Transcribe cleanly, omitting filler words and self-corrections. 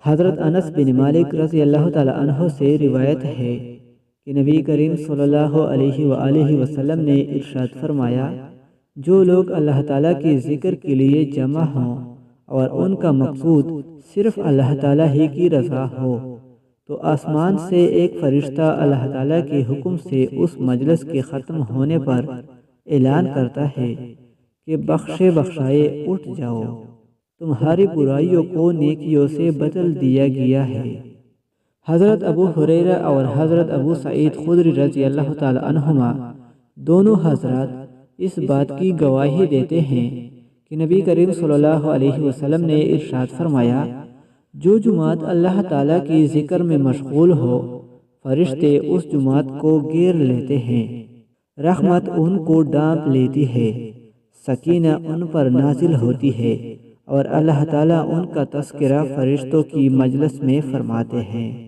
حضرت انس بن مالک رضی اللہ تعالی عنہ سے روایت ہے کہ نبی کریم صلی اللہ علیہ وآلہ وسلم نے ارشاد فرمایا، جو لوگ اللہ تعالیٰ کی ذکر کے لیے جمع ہوں اور ان کا مقصود صرف اللہ تعالیٰ ہی کی رضا ہو، تو آسمان سے ایک فرشتہ اللہ تعالیٰ کے حکم سے اس مجلس کے ختم ہونے پر اعلان کرتا ہے کہ بخشے بخشائے اٹھ جاؤ، تمہاری برائیوں کو نیکیوں سے بدل دیا گیا ہے۔ حضرت ابو ہریرہ اور حضرت ابو سعید خدری رضی اللہ تعالی عنہما دونوں حضرات اس بات کی گواہی دیتے ہیں کہ نبی کریم صلی اللہ علیہ وسلم نے ارشاد فرمایا، جو جماعت اللہ تعالیٰ کی ذکر میں مشغول ہو، فرشتے اس جماعت کو گھیر لیتے ہیں، رحمت ان کو ڈانپ لیتی ہے، سکینہ ان پر نازل ہوتی ہے، اور اللہ تعالیٰ ان کا تذکرہ فرشتوں کی مجلس میں فرماتے ہیں۔